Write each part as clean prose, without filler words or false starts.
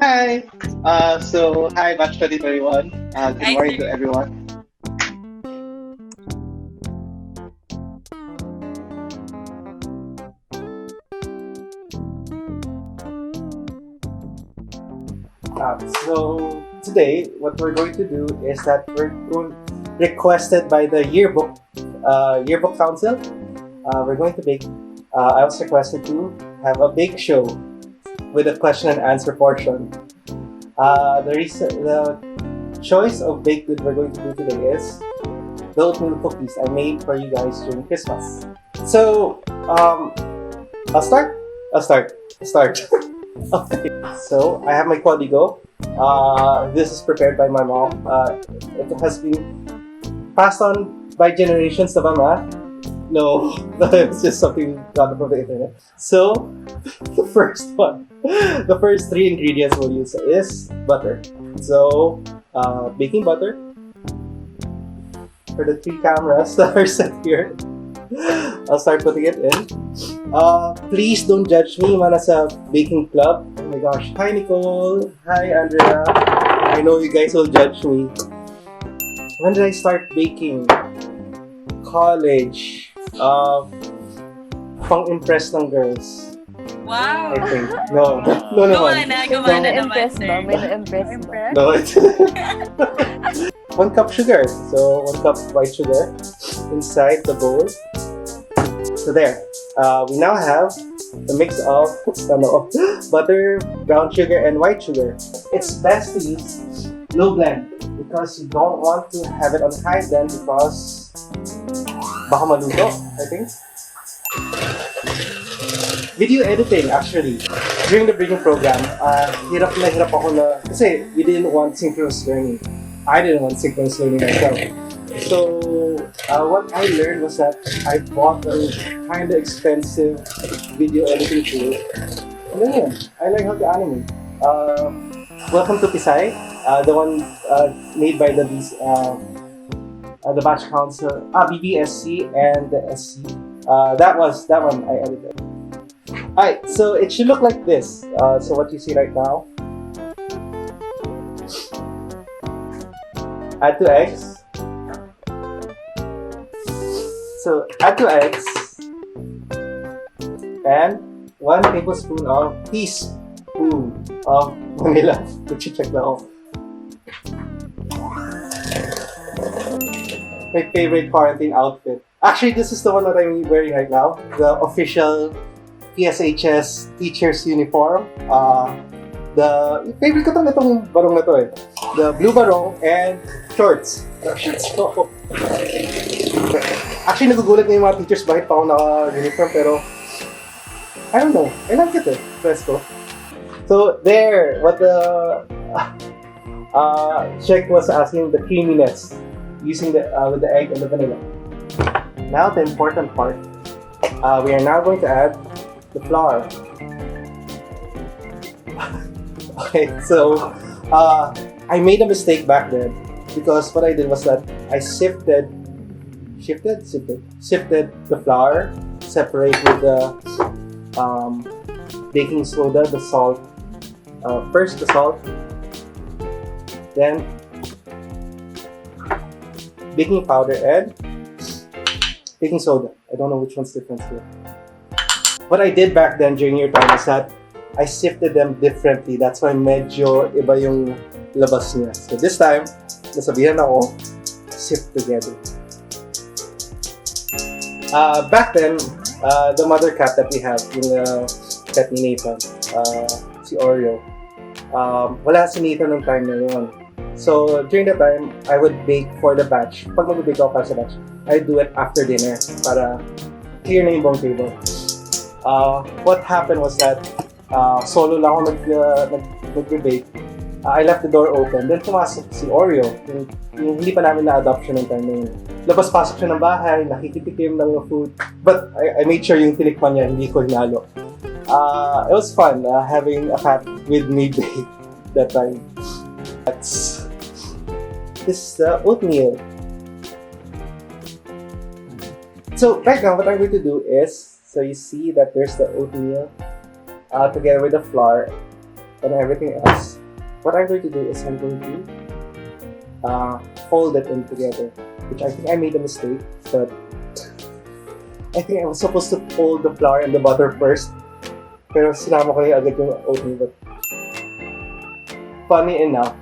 Hi. Hi, Batch 2021. Good Hi, morning sir. to everyone. Today, what we're going to do is that requested by the Yearbook Council. We're going to make. I was requested to have a bake show with a question and answer portion. The choice of baked good we're going to do today is the oatmeal cookies I made for you guys during Christmas. So, I'll start. I'll start. Okay. So, I have my codigo. This is prepared by my mom. It has been passed on by generations of mama. No, it's just something got from the internet. So, the first one, the first three ingredients we'll use is butter. So, baking butter for the three cameras that are set here. I'll start putting it in. Please don't judge me, man, as a baking club. Oh my gosh. Hi, Nicole. Hi, Andrea. I know you guys will judge me. When did I start baking? College. Pang-impress ng girls. Wow! I think. No naman. Gumana May naman, na-impress ba? sir. May na-impress ba? No, it's 1 cup sugar. So, 1 cup white sugar inside the bowl. So there. We now have the mix of butter, brown sugar, and white sugar. It's best to use low blend because you don't want to have it on high blend because baka maluto, I think. Video editing, actually. During the breeding program, hirap ako na, kasi we didn't want synchronous learning. I didn't want synchronous learning myself. So, what I learned was that I bought a kind of expensive video editing tool. And then yun, I learned how to animate. Welcome to Pisay, the one made by the Batch Council, BBSC and the SC. That one I edited. Alright, so it should look like this. So what you see right now. Add 2 eggs. So add 2 eggs. And 1 tablespoon of teaspoon of vanilla. Check that off. My favorite quarantine outfit. Actually, this is the one that I'm wearing right now. The official PSHS teacher's uniform. The favorite ko itong barong na to eh. The blue barong and shorts. So, actually, nagugulat na yung mga teachers bakit pa ako naka-uniform pero I don't know. I like it eh. Presto. So, there. What the Check was asking the creaminess using with the egg and the vanilla. Now the important part. We are now going to add the flour. Okay, so I made a mistake back then because what I did was that I sifted the flour, separate with the baking soda, the salt. First the salt, then baking powder and baking soda. I don't know which one's different here. What I did back then during your time is that I sifted them differently. That's why medyo iba yung labas niya. So this time, nasabihan ako, sift together. Back then, the mother cat that we have, yung cat ni Nathan, si Oreo, wala si Nathan nung time na yun. So, during that time, I would bake for the batch. Pag mag-bake ako para sa batch, I do it after dinner para clear na yung buong table. What happened was that solo lang ako nag-bake. I left the door open. Then pumasok si Oreo. Yung hindi pa namin na-adopt siya ng time na yun. Labas-pasok siya ng bahay, nakikitikim ng food. But I made sure yung tinikman niya, hindi ko hinalo. It was fun having a cat with me bake that time. This is the oatmeal. So right now, what I'm going to do is, so you see that there's the oatmeal together with the flour. and everything else, what I'm going to do is I'm going to fold it in together, which I think I made a mistake, but I think I was supposed to fold the flour and the butter first, pero sinama ko yung agad yung oatmeal. But funny enough,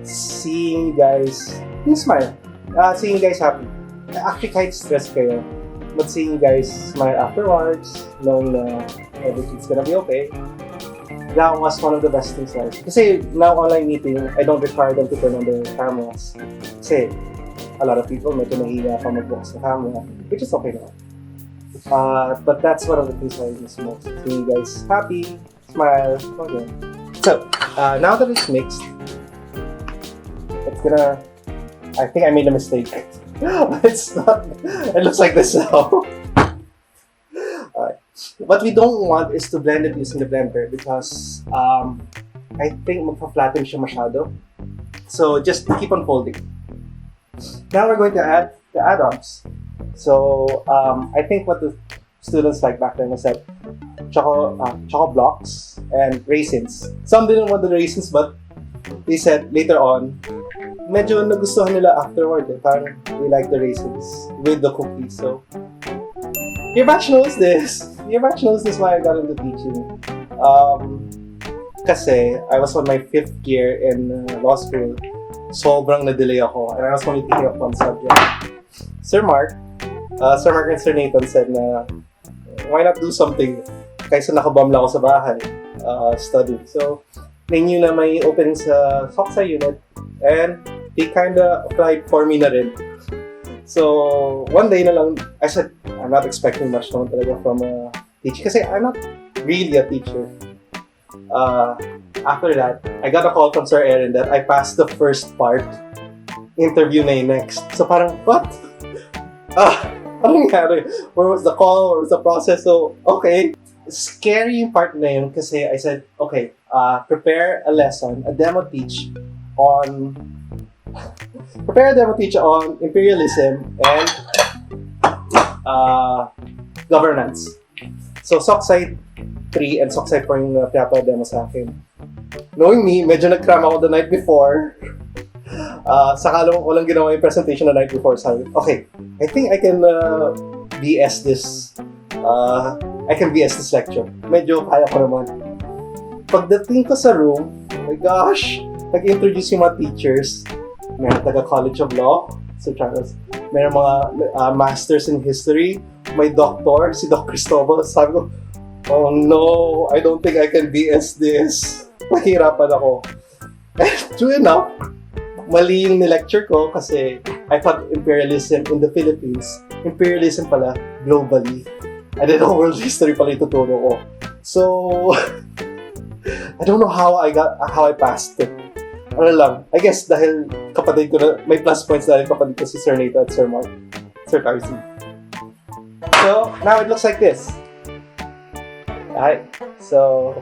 seeing you guys, you smile, seeing you guys happy, actually kahit stress kayo, but seeing you guys smile afterwards, knowing na everything's gonna be okay, that was one of the best things like. Kasi now online meeting, I don't require them to turn on their cameras. Kasi a lot of people medyo nahiya pa mag-box sa camera, which is okay naman. But that's one of the things I miss most. Seeing you guys happy, smile, okay. So, now that it's mixed, it's gonna... I think I made a mistake. It's not... It looks like this now. What we don't want is to blend it using the blender because I think magpa-flatten siya masyado. So just keep on folding. Now we're going to add the add-ons. So I think what the students like back then was that choco blocks and raisins. Some didn't want the raisins, but they said later on, medyo nagustuhan nila afterward. Parang they like the raisins with the cookies. So your batch knows this. Your batch knows this why I got into teaching. Kasi I was on my 5th year in law school. Sobrang na-delay ako. And I was only taking up one subject. Sir Mark and Sir Nathan said na, why not do something? Kaysa nakabam lang ako sa bahay studying. So, they knew na may opening sa SOCSA unit. And they kinda applied for me na rin. So, one day na lang, I said, I'm not expecting much naman talaga from a teacher. Kasi I'm not really a teacher. After that, I got a call from Sir Aaron that I passed the first part. Interview na yung next. So parang, what? Ano nangyari? Where was the call? Where was the process? So, okay. Scary yung part na yun kasi I said, okay, prepare a lesson, a demo teach on imperialism and governance. So, Sockside 3 and Sockside 4 yung pinapa-demo sa akin. Knowing me, medyo nag-cram ako the night before. Saka lang ko lang ginawa yung presentation the night before. Sabi, okay, I think I can BS this lecture. Medyo kaya ko naman. Pagdating ko sa room, oh my gosh, nag-introduce yung mga teachers. May taga-College of Law, so Charles. May mga masters in history. May doctor, si Doc Cristobal. Sabi ko, oh no, I don't think I can BS this. Mahirapan ako. And true enough, mali yung ni-lecture ko kasi I thought imperialism in the Philippines, imperialism pala globally. I didn't know world history pala ituturo ko. So, I don't know how I passed it. Ano lang, I guess dahil kapatid ko na, may plus points dahil kapatid ko si Sir Nathan at Sir Mark, Sir Carson. So, now it looks like this. Alright, so,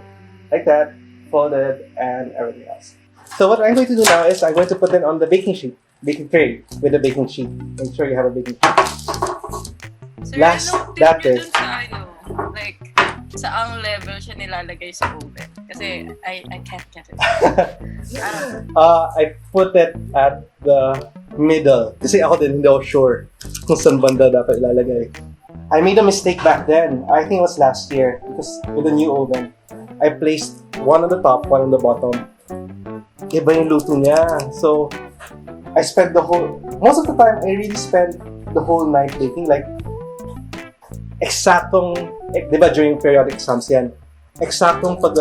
like that, folded, and everything else. So what I'm going to do now is I'm going to put it on the baking tray with the baking sheet. Make sure you have a baking sheet. Sir, that is like saang level siya nilalagay sa oven? Kasi I can't get it. I put it at the middle. Kasi ako din hindi ako sure kung saan banda dapat ilalagay. I made a mistake back then. I think it was last year because with the new oven, I placed one on the top, one on the bottom. Iba yung luto niya. So, I spent most of the time, I really spent the whole night baking. Like, di ba during periodic exams yan, eksaktong pag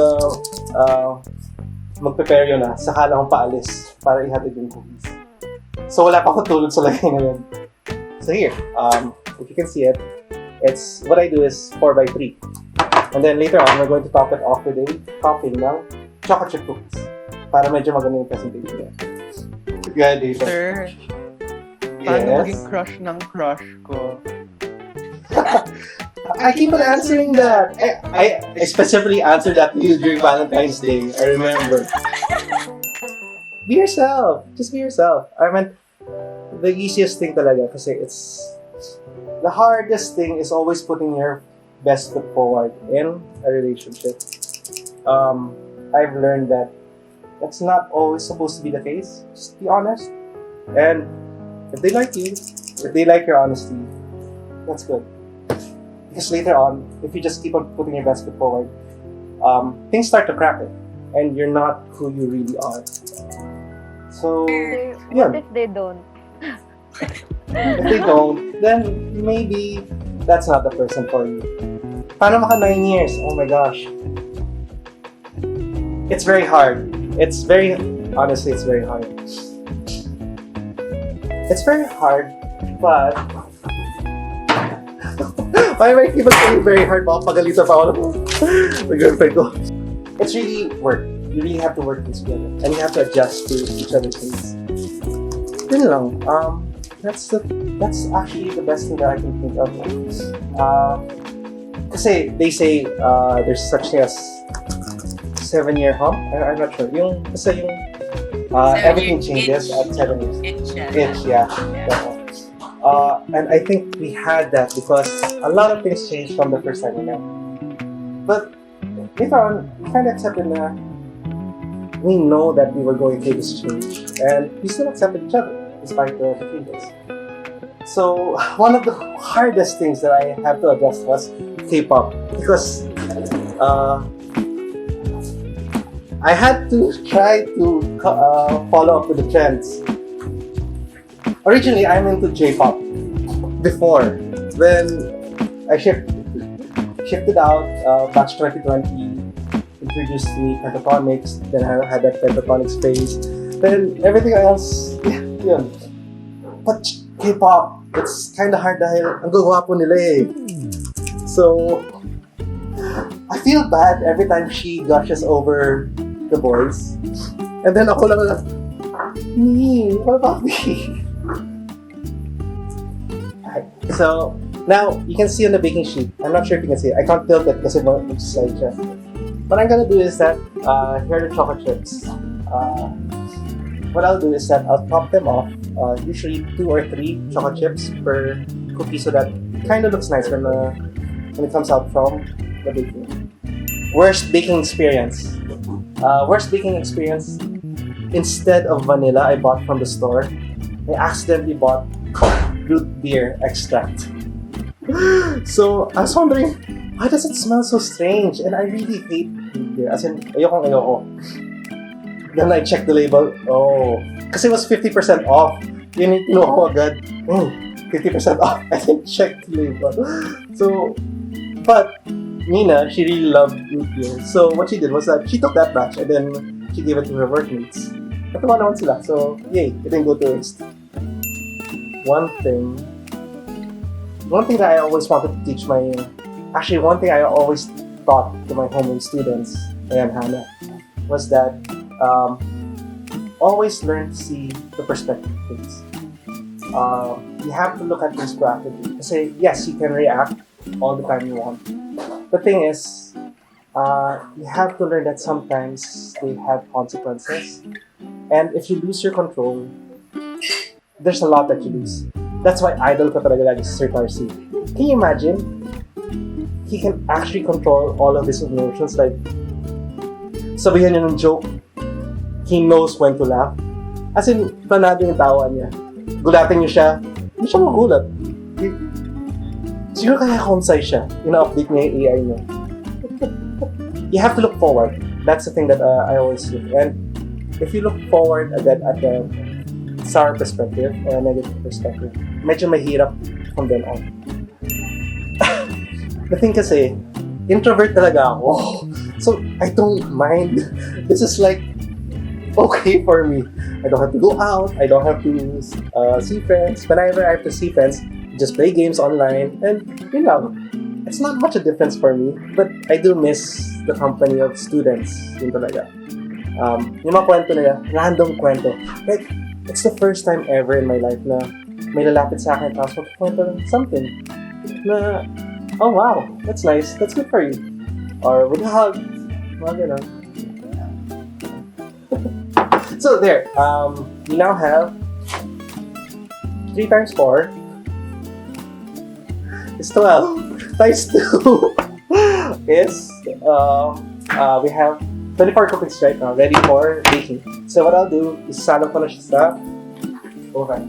mag-prepare yun saka lang akong paalis para ihatid yung cookies. So, wala pa akong tulog sa lagay na yun. So here, if you can see it, it's what I do is 4x3. And then later on, we're going to top it off with a topping ng chocolate chip cookies para medyo maganda yung presentation niya. Yeah, dito. Sir, paano maging crush ng crush ko? I keep on answering that. I specifically answered that to you during Valentine's Day. I remember. Be yourself. Just be yourself. I mean, the easiest thing talaga kasi the hardest thing is always putting your best foot forward in a relationship. I've learned that that's not always supposed to be the case. Just be honest. And if they like you, if they like your honesty, that's good. Because later on, if you just keep on putting your best foot forward, things start to crack it. And you're not who you really are. So, Sir, yeah. what if they don't? If they don't, then maybe that's not the person for you. Paano maka 9 years? Oh my gosh. It's very hard. Honestly, it's very hard. It's very hard, but... Why am I people saying very hard? Baka pagalitan pa ako ng girlfriend ko. It's really work. You really have to work this together. And you have to adjust to each other's needs. Yun lang. That's actually the best thing that I can think of. Kasi they say there's such thing as 7-year hump. I'm not sure. Everything changes at 7 years. Itch, yeah. And I think we had that because a lot of things changed from the first time we met. But later on, we kind of accepted that we know that we were going through this change, and we still accepted each other despite the changes. So one of the hardest things that I had to adjust was K-pop because I had to try to follow up with the trends. Originally, I'm into J-pop before. Then I shifted out batch 2020, introduced me pentatonics, then I had that pentatonics phase. Then everything else, yun. But K-pop, it's kind of hard dahil ang gagwapo nila eh. So, I feel bad every time she gushes over the boys. And then ako lang, me, what about me? So, now, you can see on the baking sheet. I'm not sure if you can see it. I can't tilt it kasi it's slide siya. What I'm gonna do is that, here are the chocolate chips. What I'll do is that I'll top them off, usually 2 or 3 chocolate chips per cookie so that it kind of looks nice when it comes out from the baking. Worst baking experience. Instead of vanilla I bought from the store, I accidentally bought root beer extract. So, I was wondering, why does it smell so strange? And I really hate root beer. As in, ayoko. Then I checked the label. Oh, kasi it was 50% off. Yun yung kinuha ko agad. 50% off. I didn't check the label. So, but Nina, she really loved root beer. So what she did was that she took that batch and then she gave it to her workmates. Natuwa naman sila. So, yay, it didn't go to waste. One thing that I always wanted to teach one thing I always taught to my homeroom students, and Hannah, was that always learn to see the perspective of things. You have to look at things proactively. Kasi yes, you can react all the time you want. The thing is, you have to learn that sometimes they have consequences. And if you lose your control, there's a lot that you lose. That's why idol ko talaga lagi si Sir Tarsi. Can you imagine? He can actually control all of his emotions. Like, sabihan niya ng joke, he knows when to laugh. As in, planado yung tawa niya. Gulatin niyo siya, hindi siya magulat. Siguro kaya concise siya. Ina-update niya yung AI niya. You have to look forward. That's the thing that I always do. And if you look forward again at the sour perspective or a negative perspective, medyo mahirap from then on. The thing kasi, introvert talaga ako. So, I don't mind. This is like, okay for me. I don't have to go out. I don't have to see friends. Whenever I have to see friends, just play games online. And, you know, it's not much a difference for me. But I do miss the company of students. Yun talaga. Yung mga kwento nila, random kwento. Like, it's the first time ever in my life na may lalapit sa akin tapos magkwento ng something na, oh wow, that's nice, that's good for you. Or with a hug, mga ganun. So there, we now have 3 times 4 is 12 times 2 is We have 24 cookies right now, ready for baking. So what I'll do is salo ko na siya sa oven.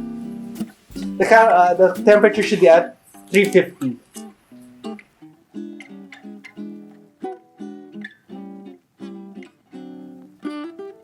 The temperature should be at 350.